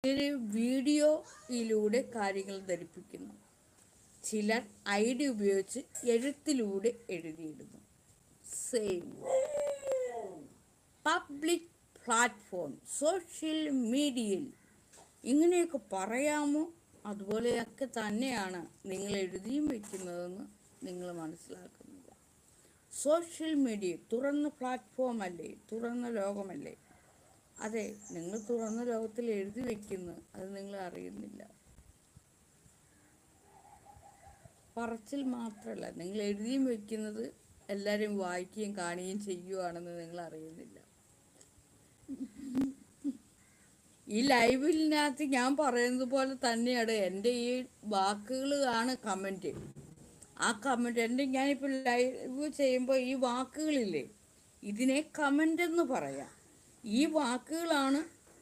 ചിലർ വീഡിയോയിലൂടെ കാര്യങ്ങൾ ധരിപ്പിക്കുന്നു. ചിലർ ഐഡിയ ഉപയോഗിച്ച് എഴുത്തിലൂടെ എഴുതിയിടുന്നു. സെയിം പബ്ലിക് പ്ലാറ്റ്ഫോം, സോഷ്യൽ മീഡിയയിൽ ഇങ്ങനെയൊക്കെ പറയാമോ? അതുപോലെയൊക്കെ തന്നെയാണ് നിങ്ങൾ എഴുതിയും വയ്ക്കുന്നതെന്ന് നിങ്ങൾ മനസ്സിലാക്കുന്നില്ല. സോഷ്യൽ മീഡിയ തുറന്ന പ്ലാറ്റ്ഫോം അല്ലേ, തുറന്ന ലോകമല്ലേ? അതെ, നിങ്ങൾ തുറന്ന ലോകത്തിൽ എഴുതി വയ്ക്കുന്നു, അത് നിങ്ങൾ അറിയുന്നില്ല. പറച്ചിൽ മാത്രമല്ല, നിങ്ങൾ എഴുതിയും വയ്ക്കുന്നത് എല്ലാവരും വായിക്കുകയും കാണുകയും ചെയ്യുകയാണെന്ന് നിങ്ങൾ അറിയുന്നില്ല. ഈ ലൈവിനകത്ത് ഞാൻ പറയുന്നത് പോലെ തന്നെയാണ് എൻ്റെ ഈ വാക്കുകളാണ് കമൻറ്റ്. ആ കമൻറ്റ് ഞാനിപ്പോൾ ലൈവ് ചെയ്യുമ്പോൾ ഈ വാക്കുകളില്ലേ, ഇതിനെ കമൻ്റ് എന്ന് പറയാം. ഈ വാക്കുകളാണ്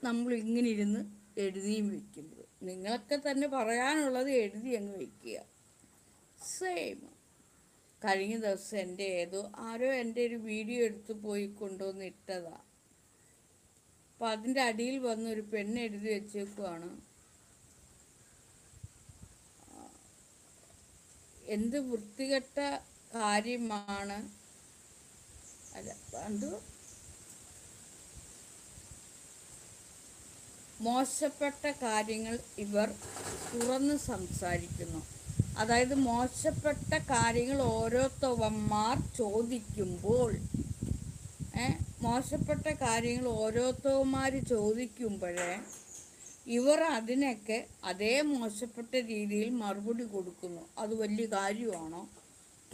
നമ്മൾ ഇങ്ങനെ ഇരുന്ന് എഴുതിയും വയ്ക്കുന്നത്. നിങ്ങളൊക്കെ തന്നെ പറയാനുള്ളത് എഴുതി അങ്ങ് വയ്ക്കുക. സെയിം. കഴിഞ്ഞ ദിവസം ആരോ എൻ്റെ ഒരു വീഡിയോ എടുത്ത് പോയി കൊണ്ടുവന്ന് ഇട്ടതാണ്. അപ്പം അതിൻ്റെ അടിയിൽ വന്നൊരു പെണ്ണ് എഴുതി വെച്ചേക്കുവാണ്, എന്ത് വൃത്തികെട്ട കാര്യമാണ്, അല്ല എന്ത് മോശപ്പെട്ട കാര്യങ്ങൾ ഇവർ തുറന്ന് സംസാരിക്കുന്നു. അതായത് മോശപ്പെട്ട കാര്യങ്ങൾ ഓരോരുത്തവന്മാർ ചോദിക്കുമ്പോൾ മോശപ്പെട്ട കാര്യങ്ങൾ ഓരോരുത്തവന്മാർ ചോദിക്കുമ്പോഴേ ഇവർ അതിനൊക്കെ അതേ മോശപ്പെട്ട രീതിയിൽ മറുപടി കൊടുക്കുന്നു. അത് വലിയ കാര്യമാണോ?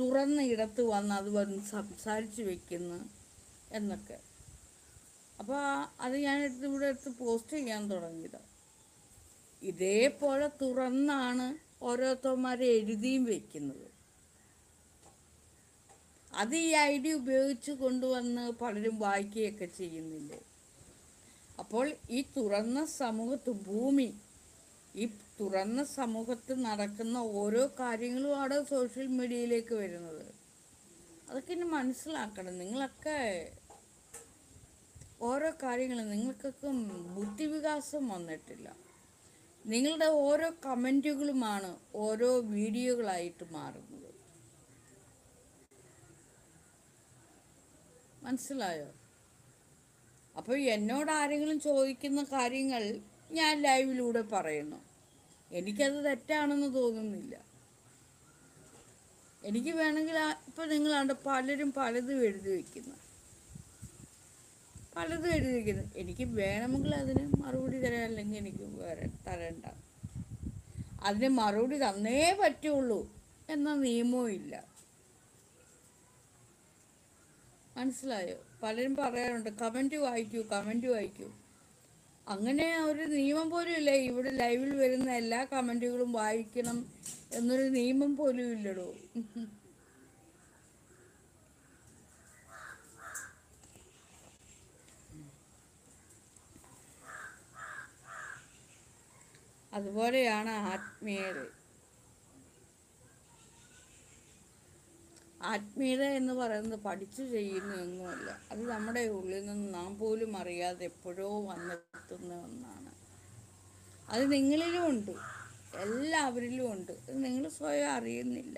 തുറന്ന ഇടത്ത് വന്ന് അത് വന്ന് സംസാരിച്ച് വെക്കുന്നു എന്നൊക്കെ. അപ്പോൾ അത് ഇവിടെ എടുത്ത് പോസ്റ്റ് ചെയ്യാൻ തുടങ്ങിയത്. ഇതേപോലെ തുറന്നാണ് ഓരോരുത്തന്മാരെ എഴുതിയും വയ്ക്കുന്നത്. അത് ഈ ഐഡിയ ഉപയോഗിച്ച് കൊണ്ടുവന്ന് പലരും വായിക്കുകയൊക്കെ ചെയ്യുന്നില്ലേ. അപ്പോൾ ഈ തുറന്ന ഈ തുറന്ന സമൂഹത്ത് നടക്കുന്ന ഓരോ കാര്യങ്ങളുമാണ് സോഷ്യൽ മീഡിയയിലേക്ക് വരുന്നത്. അതൊക്കെ ഇനി മനസ്സിലാക്കണം. നിങ്ങളൊക്കെ ഓരോ കാര്യങ്ങളും നിങ്ങൾക്കൊക്കെ ബുദ്ധിവികാസം വന്നിട്ടില്ല. നിങ്ങളുടെ ഓരോ കമൻറ്റുകളുമാണ് ഓരോ വീഡിയോകളായിട്ട് മാറുന്നത്. മനസ്സിലായോ? അപ്പോൾ എന്നോട് ആരെങ്കിലും ചോദിക്കുന്ന കാര്യങ്ങൾ ഞാൻ ലൈവിലൂടെ പറയുന്നു. എനിക്കത് തെറ്റാണെന്ന് തോന്നുന്നില്ല. എനിക്ക് വേണമെങ്കിൽ ഇപ്പം നിങ്ങളാണ്ട് പലരും പലതും എഴുതി വയ്ക്കുന്നു. എനിക്ക് വേണമെങ്കിൽ അതിന് മറുപടി തരാൻ, അല്ലെങ്കിൽ എനിക്ക് വേറെ തരണ്ട. അതിന് മറുപടി തന്നേ പറ്റുള്ളൂ എന്ന നിയമവും ഇല്ല. മനസ്സിലായോ? പലരും പറയാറുണ്ട് കമൻറ്റ് വായിക്കൂ. അങ്ങനെ ഒരു നിയമം പോലും ഇല്ല. ഇവിടെ ലൈവിൽ വരുന്ന എല്ലാ കമൻറ്റുകളും വായിക്കണം എന്നൊരു നിയമം പോലും ഇല്ലടോ. അതുപോലെയാണ് ആത്മീയത എന്ന് പറയുന്നത് പഠിച്ചു ചെയ്യുന്നതൊന്നുമല്ല. അത് നമ്മുടെ ഉള്ളിൽ നിന്ന് നാം പോലും അറിയാതെ എപ്പോഴോ വന്നെത്തുന്ന ഒന്നാണ്. അത് നിങ്ങളിലും ഉണ്ട്, എല്ലാവരിലും ഉണ്ട്. അത് നിങ്ങൾ സ്വയം അറിയുന്നില്ല.